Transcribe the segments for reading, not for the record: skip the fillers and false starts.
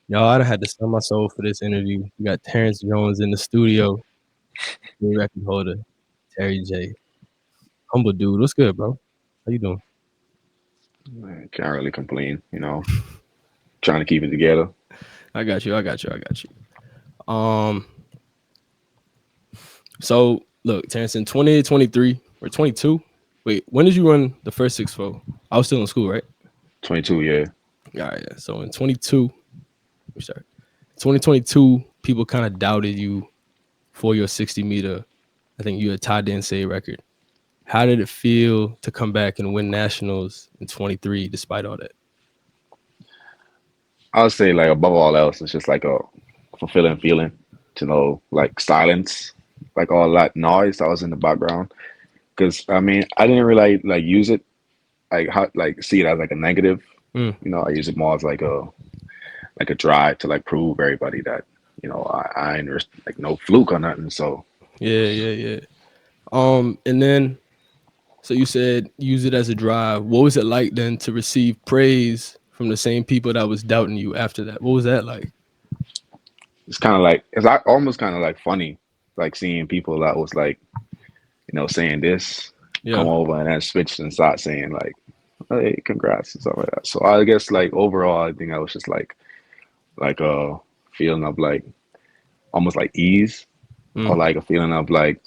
Y'all, I done had to sell my soul for this interview. We got Terrence Jones in the studio, new record holder, Terry J. Humble dude. What's good, bro? How you doing? Man, can't really complain, trying to keep it together. I got you. I got you. I got you. Um, so look, Terrence, in 2023 or 22. Wait, when did you run the first 6-4? I was still in school, right? 22, yeah. Yeah, yeah. So in 22, we start. 2022, people kind of doubted you for your 60 meter. I think you had tied the NCAA record. How did it feel to come back and win nationals in 23 despite all that? I would say like above all else, it's just like a fulfilling feeling to know like silence, like all that noise that was in the background. Because I mean, I didn't really like use it like how like see it as like a negative. Mm. I use it more as like a drive to like prove everybody that I ain't like no fluke or nothing. So Yeah, yeah, yeah. And then so you said use it as a drive. What was it like then to receive praise from the same people that was doubting you after that? What was that like? it's kind of like almost kind of like funny, like seeing people that was like saying this come Yeah. over and then switch and start saying like, "Hey, congrats" and stuff like that. So I guess like overall, I think I was just like a feeling of like almost like ease or Mm. like a feeling of like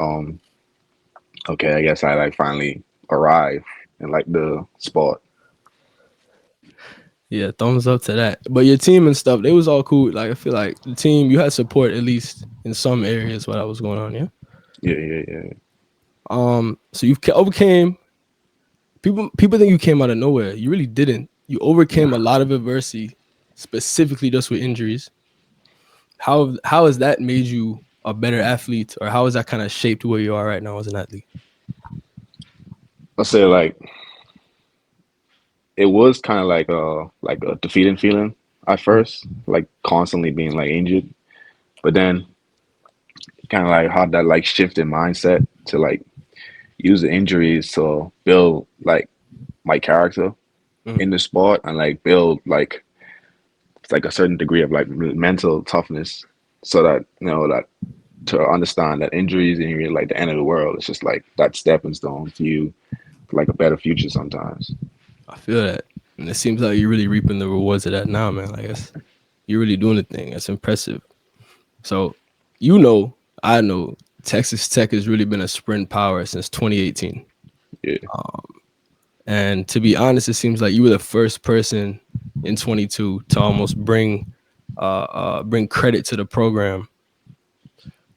okay, I guess I like finally arrived in like the sport. Yeah, thumbs up to that. But your team and stuff, they was all cool. Like I feel like the team, you had support at least in some areas while that was going on, yeah. Yeah, yeah, yeah. So you overcame people think you came out of nowhere. You really didn't. You overcame a Nah. lot of adversity, specifically just with injuries. How has that made you a better athlete, or how has that kind of shaped where you are right now as an athlete? Let's say like it was kind of like a defeating feeling at Mm. first, like constantly being like injured, but then kind of like had that like shift in mindset to like use the injuries to build like my character Mm. in the sport and like build like a certain degree of like mental toughness so that that to understand that injuries ain't really like the end of the world. It's just like that stepping stone for you for like a better future sometimes. I feel that, and it seems like you're really reaping the rewards of that now, man. Like you're really doing the thing. That's impressive. So, I know Texas Tech has really been a sprint power since 2018. Yeah. And to be honest, it seems like you were the first person in 22 to almost bring credit to the program.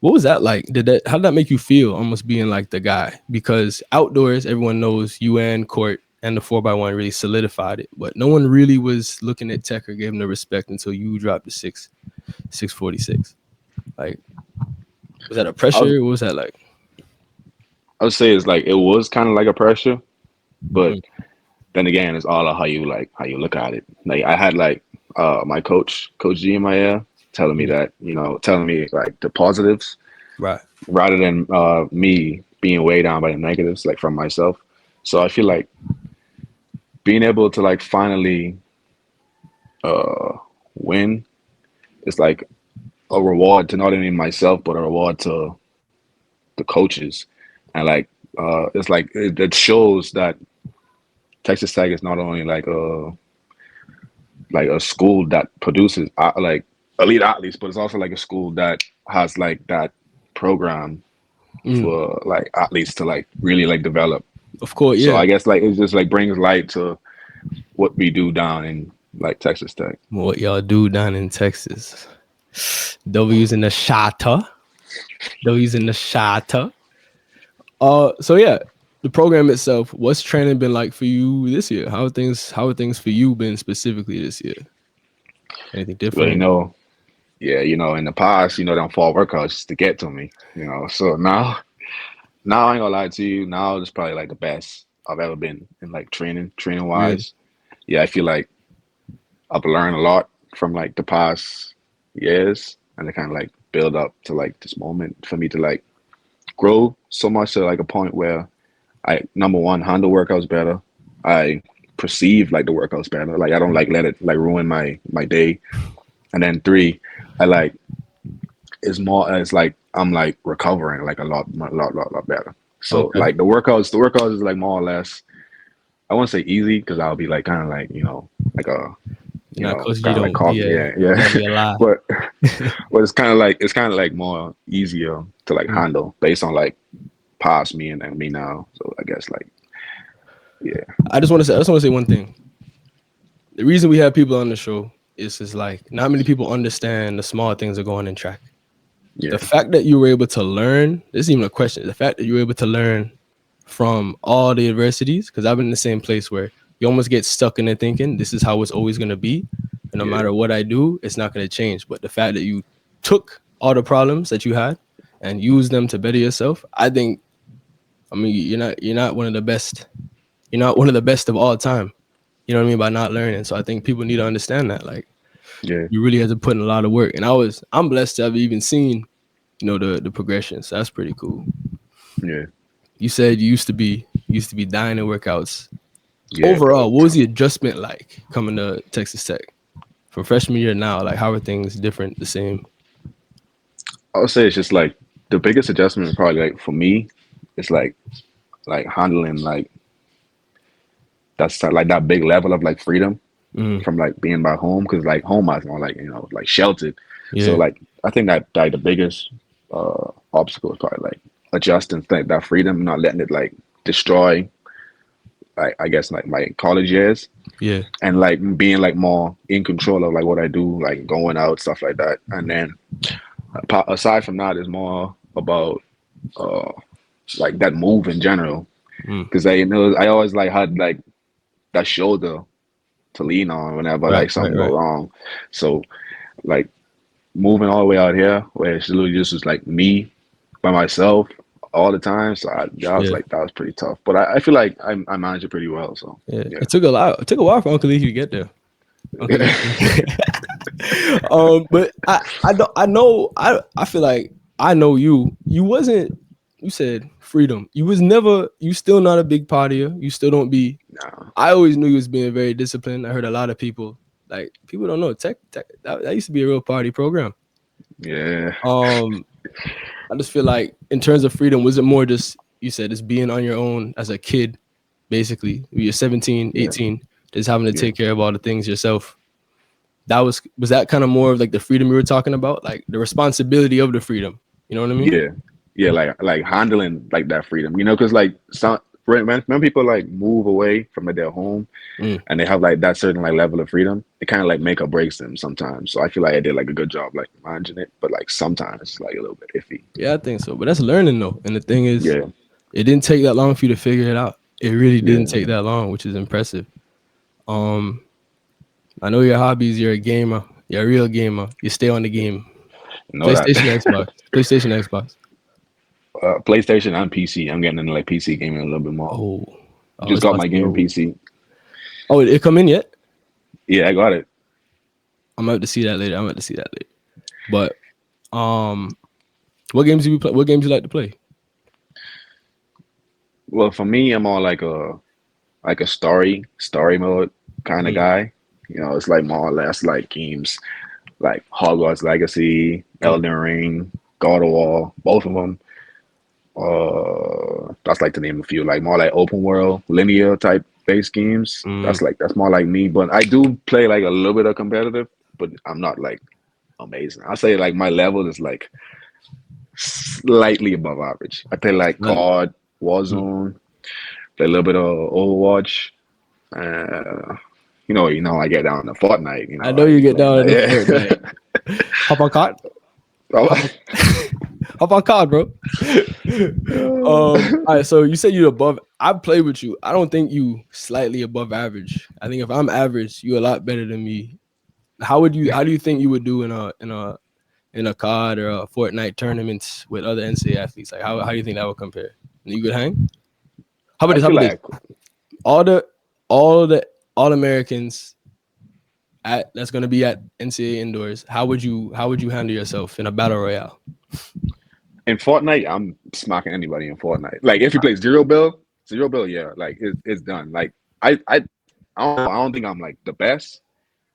What was that like? How did that make you feel almost being like the guy? Because outdoors, everyone knows UN court and the 4x1 really solidified it, but no one really was looking at Tech or gave him the respect until you dropped the 646. Like, was that a I was pressure? What was that like? I would say it's like it was kind of like a pressure, but Mm. then again, it's all how you look at it. Like I had like my Coach G in my ear telling me Yeah. that, telling me like the positives Right. rather than me being weighed down by the negatives, like from myself. So I feel like being able to like finally uh win is like a reward to not only myself but a reward to the coaches. And like it's like it shows that Texas Tech is not only like a school that produces like elite athletes, but it's also like a school that has like that program Mm. for like athletes to like really like develop. Of course, So yeah. I guess like it just like brings light to what we do down in like Texas Tech. What y'all do down in Texas? W's in the shata. W's in the shata. So yeah, the program itself. What's training been like for you this year? How are things for you been specifically this year? Anything But different? yeah, in the past, them fall workouts just to get to me, So now I ain't gonna lie to you. Now it's probably like the best I've ever been in like training Really? wise. Yeah, I feel like I've learned a lot from like the past years and to kind of like build up to like this moment for me to like grow so much to like a point where I number one handle workouts better. I perceive like the workouts better. Like I don't like let it like ruin my day. and then three, I like it's more. It's like I'm like recovering like a lot better. So Okay. like the workouts is like more or less. I won't say easy because I'll be like kind of like like a You're not close. You kind of like don't. coffee, Yeah. yeah, yeah. That'd be a lie. but but it's kind of like more easier to like Mm. handle based on like past me and me now. So I guess like yeah, I just want to say one thing. The reason we have people on the show is like not many people understand the small things that go on in track. The yeah, fact that you were able to learn, this isn't even a question. The fact that you were able to learn from all the adversities, because I've been in the same place where you almost get stuck in it thinking this is how it's always going to be. And no yeah, matter what I do, it's not going to change. But the fact that you took all the problems that you had and used them to better yourself, I think, I mean, you're not one of the best. You're not one of the best of all time. You know what I mean? By not learning. So I think people need to understand that. Like, yeah, you really have to put in a lot of work. And I'm blessed to have even seen, the progression. So that's pretty cool. yeah, You said you used to be dying in workouts. yeah, bro. Overall, what was the adjustment like coming to Texas Tech from freshman year now? Like, how are things different, the same? I would say it's just like the biggest adjustment probably like for me, it's like handling like that's like that big level of like freedom Mm, from like being back home because like home I was more like like sheltered. So yeah, like I think that like the biggest obstacle is probably like adjusting that freedom, not letting it like destroy like I guess like my college years yeah, and like being like more in control of like what I do, like going out stuff like that. And then aside from that, it's more about uh like that move in general mm, because I always like had like that shoulder to lean on whenever right, like right, something go right. wrong. So like moving all the way out here where it's literally just was like me by myself all the time. So Yeah, that was pretty tough. But I feel like I managed it pretty well. So yeah. yeah. It took a lot. It took a while for Uncle Leaky to get there. Uncle Leaky. But I don't I know I feel like I know you. You wasn't. You said freedom. You was never. You still not a big partier. You still don't be. No. I always knew you was being very disciplined. I heard a lot of people like people don't know tech that used to be a real party program. Yeah. Um, I just feel like in terms of freedom, was it more just you said it's being on your own as a kid, basically. You're 17, Yeah. 18, just having to Yeah. take care of all the things yourself. That was that kind of more of like the freedom you were talking about, like the responsibility of the freedom. You know what I mean? Yeah. Yeah. Like handling like that freedom, because like some when people like move away from their home Mm. and they have like that certain like level of freedom, it kind of like make or breaks them sometimes. So I feel like I did like a good job like managing it, but like sometimes it's like a little bit iffy. Yeah, I think so. But that's learning though. And the thing is, Yeah. it didn't take that long for you to figure it out. It really didn't Yeah. take that long, which is impressive. Um, I know your hobbies. You're a gamer. You're a real gamer. You stay on the game. You know that. PlayStation, Xbox. PlayStation, Xbox. PlayStation and PC. I'm getting into like PC gaming a little bit more. Oh, oh, Just it's got about my to be gaming over. PC. Oh, it come in yet? Yeah, I got it. I'm about to see that later. I'm about to see that later. But um, what games do you play? What games you like to play? Well, for me, I'm more like a story mode kind of Mm, guy. It's like more or less like games like Hogwarts Legacy, mm, Elden Ring, God of War, both of them. That's like to name a few, like more like open world, linear type based games. mm. That's more like me. But I do play like a little bit of competitive, but I'm not like amazing. I say like my level is like slightly above average. I play like Not- COD, mm. Warzone, play a little bit of Overwatch. Uh, I get down to Fortnite. I know you get down in the Fortnite. Yeah. Hop on card. Hop on, hop on card, bro. All right. So you said you're above. I play with you. I don't think you slightly above average. I think if I'm average, you're a lot better than me. How would you? How do you think you would do in a COD or a Fortnite tournaments with other NCAA athletes? Like how do you think that would compare? You could hang? How about I this? How feel about this? like All the all the all Americans that's gonna be at NCAA indoors. How would you handle yourself in a battle royale? in Fortnite, I'm smacking anybody in Fortnite. Like if you play Zero Bill, yeah, like it's done. Like I don't think I'm like the best,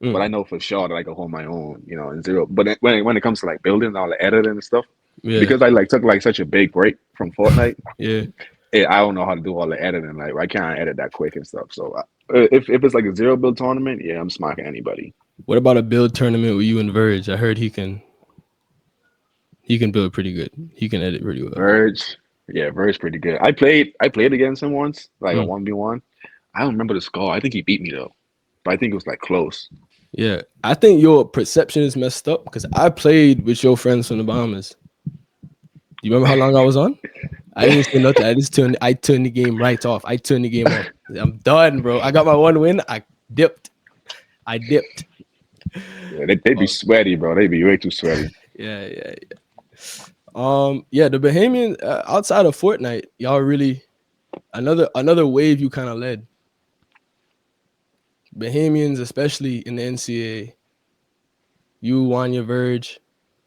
Mm, but I know for sure that I can hold my own, in zero. But when it comes to like building all the editing and stuff, yeah, because I like took like such a big break from Fortnite, yeah. I don't know how to do all the editing. Like I can't edit that quick and stuff. So if it's like a zero build tournament, yeah, I'm smacking anybody. What about a build tournament with you and Verge? I heard he can build pretty good. He can edit pretty well. Verge, yeah, Verge pretty good. I played against him once, like a Mm, 1v1. I don't remember the score. I think he beat me though, but I think it was like close. yeah, I think your perception is messed up because I played with your friends from the Bahamas. Do you remember how long I was on? I didn't say nothing. I turned the game right off. I turned the game off. I'm done, bro. I got my one win. I dipped. I dipped. Yeah, they be Oh, sweaty, bro. They be way too sweaty. yeah, yeah, yeah. Yeah, the Bahamian outside of Fortnite, y'all really another wave you kind of led. Bahamians, especially in the NCAA, you, Wanya Verge.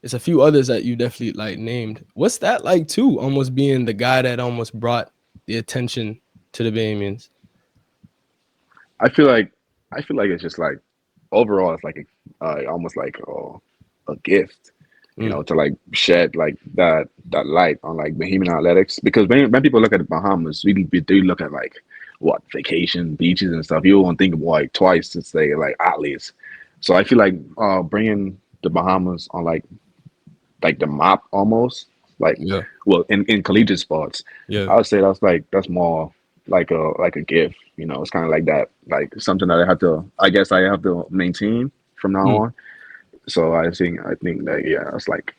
There's a few others that you definitely like named. What's that like too? Almost being the guy that almost brought the attention to the Bahamians. I feel like I feel like it's just like overall it's like almost like a gift, Mm, to like shed like that light on like Bahamian athletics. Because when people look at the Bahamas, we do look at like what vacation beaches and stuff. You won't think of like twice to say like athletes. So I feel like bringing the Bahamas on like the map almost like yeah, well in collegiate sports, yeah. I would say that's more like a gift. It's kind of like that, like something that I guess I have to maintain from now Mm. on. So I think that yeah, it's like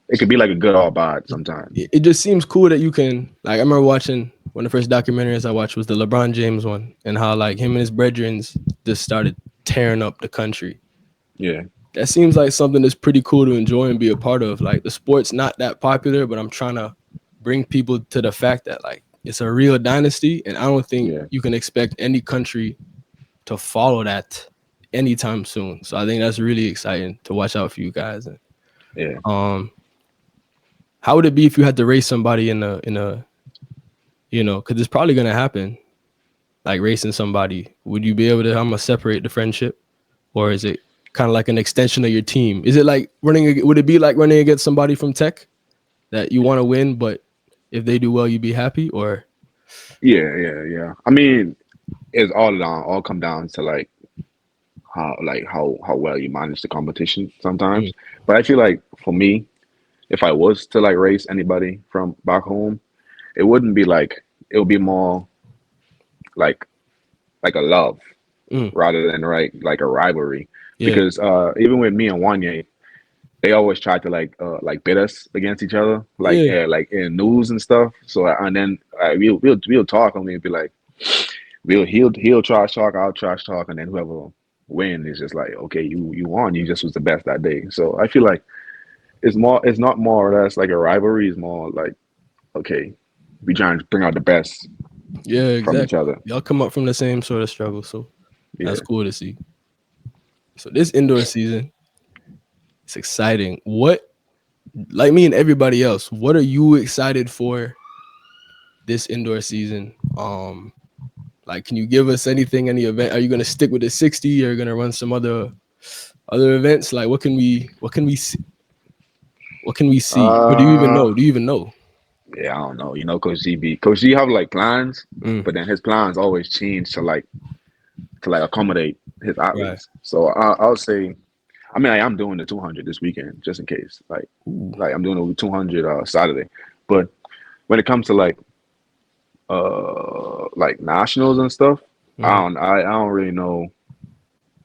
it could be like a good or bad sometimes. It just seems cool that you can like. I remember watching one of the first documentaries I watched was the LeBron James one, and how like him and his brethren just started tearing up the country. Yeah, That seems like something that's pretty cool to enjoy and be a part of. Like the sport's not that popular, but I'm trying to bring people to the fact that like it's a real dynasty, and I don't think yeah, you can expect any country to follow that anytime soon. So I think that's really exciting to watch out for you guys. And yeah. um, how would it be if you had to race somebody in a because it's probably gonna happen, like racing somebody. Would you be able to? I'm gonna separate the friendship, or is it kind of like an extension of your team? Is it like running? Would it be like running against somebody from Tech that you want to win, but if they do well, you'd be happy? Or Yeah, yeah, yeah. I mean, it's all come down to like how well you manage the competition mm, sometimes. But I feel like for me, if I was to like race anybody from back home, it wouldn't be like it would be more like a love mm, rather than like a rivalry. yeah, Because even with me and Wanye, they always try to like bid us against each other, yeah, like in news and stuff. So and then we'll talk and we'll be like he'll trash talk, I'll trash talk, and then whoever win is just like okay, you won, you just was the best that day. So I feel like it's not more or less like a rivalry. It's more like okay, we trying to bring out the best yeah, from each exactly. other. Y'all come up from the same sort of struggle, so that's Yeah. cool to see. So this indoor season, it's exciting. What, like me and everybody else, what are you excited for this indoor season? Like, can you give us anything, any event? Are you gonna stick with the 60? Or are you gonna run some other events? Like, what can we see? Or do you even Uh, know? Do you even know? yeah, I don't know. Coach G have like plans, Mm, but then his plans always change to like accommodate his right. athletes. So I'll say, I mean, I'm doing the 200 this weekend just in case. Ooh. Like I'm doing the 200 Saturday. But when it comes to like nationals and stuff, Mhm. I don't really know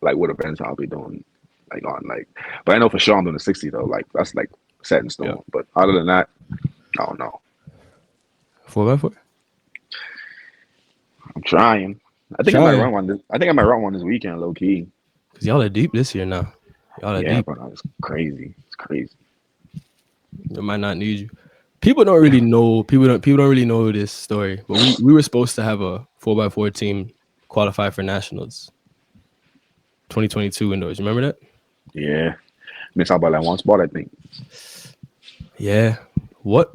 like what events I'll be doing like on like. But I know for sure I'm doing the 60 though. Like that's like set in Yeah. stone. But other than that, I don't know. 4x4. I'm trying. I think I might Trying, run one. I think I might run one this weekend, low key. cause y'all are deep this year now. Y'all are Yeah, deep. but it's crazy. It's crazy. They might not need you. People don't really know. People don't really know this story. But we were supposed to have a 4x4 team qualify for nationals 2022 indoors. You remember that? Yeah, miss out by like one spot. I think. Yeah. What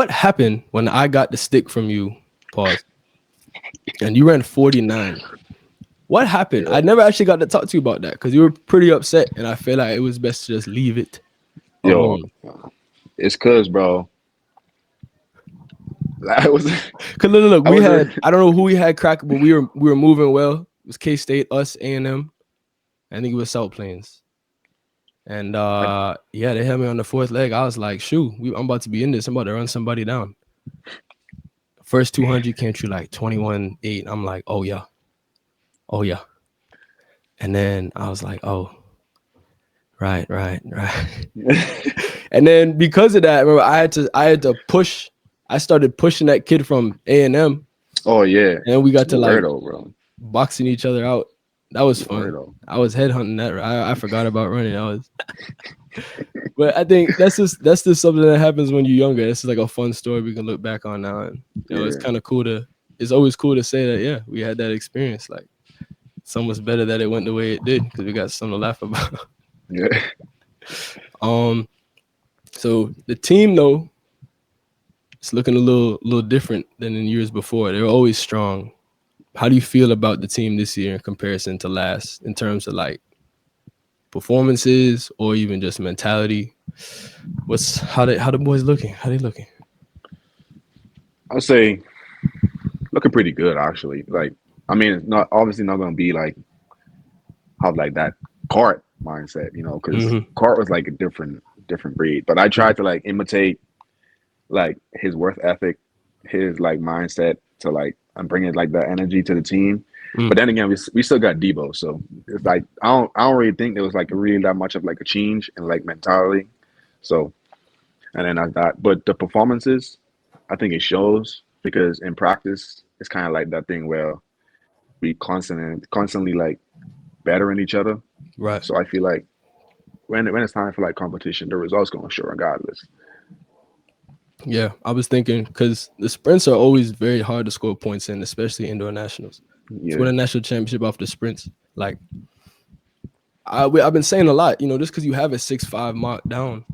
happened when I got the stick from you? Pause. And you ran 49. What happened? I Yeah, never actually got to talk to you about that because you were pretty upset, and I feel like it was best to just leave it yo, alone. it's cause, bro, I was, Cause look, I we was, had I don't know who we had crack, but we were moving well. It was K State, us, A&M. I think it was South Plains. And I, yeah, they held me on the fourth leg. I was like, shoot, I'm about to be in this. I'm about to run somebody down. First 200 came through like 21-8. I'm like, oh yeah, oh yeah. And then I was like, oh, right. And then because of that, I remember I had to push. I started pushing that kid from A&M, oh yeah, and we got to like weirdo, bro, boxing each other out. That was fun. weirdo. I was headhunting that. I forgot about running. But I think that's just something that happens when you're younger. This is like a fun story we can look back on now, and it's Yeah, kind of cool to. It's always cool to say that, yeah, we had that experience. Like, it's almost better that it went the way it did because we got something to laugh about. yeah. um, so the team though, it's looking a little different than in years before. They're always strong. How do you feel about the team this year in comparison to last in terms of like performances or even just mentality? What's how the boys looking? How they looking? I'll say looking pretty good actually. Like, I mean, it's not obviously not gonna be like have like that cart mindset, because Hmm. cart was like a different breed. But I tried to like imitate like his worth ethic, his like mindset to like and bringing like that energy to the team. Mm, But then again, we still got Debo, so it's like I don't really think there was like really that much of like a change in like mentality. So and then I that, but the performances, I think it shows because in practice it's kind of like that thing where we constantly like bettering each other. right. So I feel like when it's time for like competition, the results gonna show regardless. Yeah, I was thinking because the sprints are always very hard to score points in, especially indoor nationals. To win Yeah, a national championship off the sprints, like I've been saying a lot, just because you have a 6'5" mark down,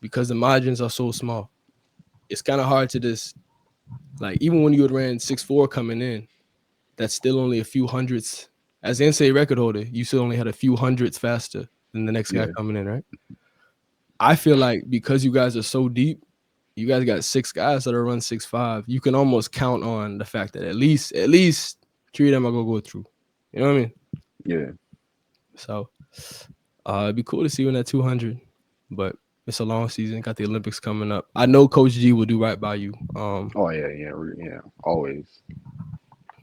because the margins are so small, it's kind of hard to just like even when you had ran 6'4" coming in, that's still only a few hundredths. As the NCAA record holder, you still only had a few hundredths faster than the next guy yeah, coming in, right? I feel like because you guys are so deep, you guys got six guys that are run 6'5". You can almost count on the fact that at least three of them are gonna go through. You know what I mean? yeah. So it'd be cool to see you in that 200, but it's a long season. Got the Olympics coming up. I know Coach G will do right by you. Oh yeah, yeah, yeah. Always.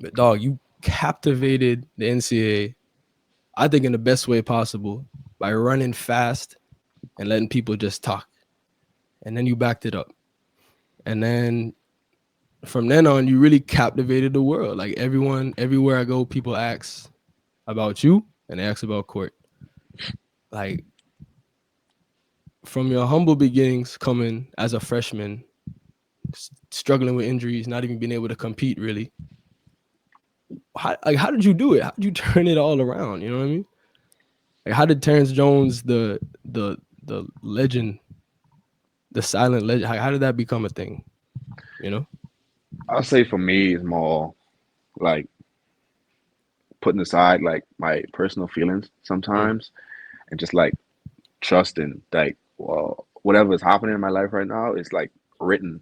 But dog, you captivated the NCAA. I think in the best way possible by running fast and letting people just talk, and then you backed it up, and then from then on, you really captivated the world. Like everyone, everywhere I go, people ask about you and they ask about Court. Like from your humble beginnings, coming as a freshman, struggling with injuries, not even being able to compete really. How did you do it? How did you turn it all around? You know what I mean? Like how did Terrence Jones, the legend, the silent legend, how did that become a thing? You know? I'll say for me it's more like putting aside like my personal feelings Mm, sometimes and just like trusting like whatever is happening in my life right now is like written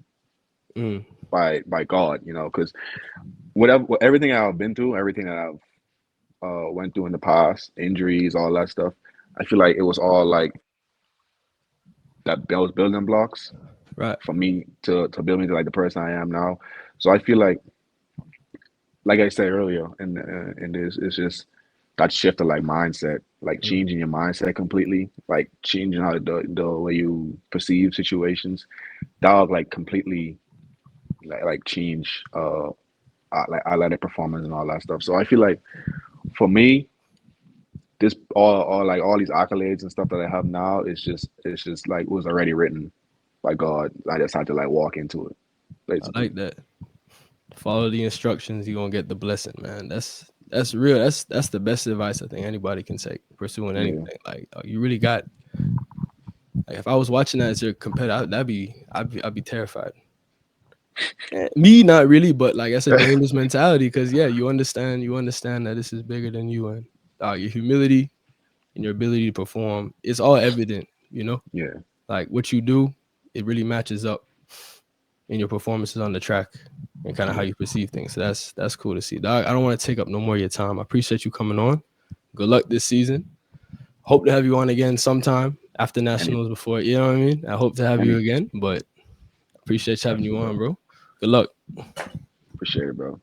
mm, by God, because everything I've been through, everything that I've went through in the past, injuries, all that stuff, I feel like it was all like that those building blocks right. for me to build me to like the person I am now. So I feel like I said earlier, in this, it's just that shift of like mindset, like Mm. changing your mindset completely, like changing how the way you perceive situations. Dog like completely like change like athletic performance and all that stuff. So I feel like for me, this all like all these accolades and stuff that I have now is just like was already written by God. I just had to like walk into it, I basically. like that. Follow the instructions, you're gonna get the blessing, man. That's real. That's the best advice I think anybody can take pursuing Yeah, anything. Like you really got like if I was watching that as your competitor, I'd be terrified. Me, not really, but like that's a dangerous mentality because yeah, you understand that this is bigger than you, and your humility and your ability to perform, it's all evident, you know. Yeah, Like what you do, it really matches up in your performances on the track and kind of how yeah. you perceive things. So that's cool to see. Dog, I don't want to take up no more of your time. I appreciate you coming on. Good luck this season. Hope to have you on again sometime after Any, nationals before. You know what I mean? I hope to have you any, again, but appreciate having you definitely, on, bro. bro. Good luck. Appreciate it, bro.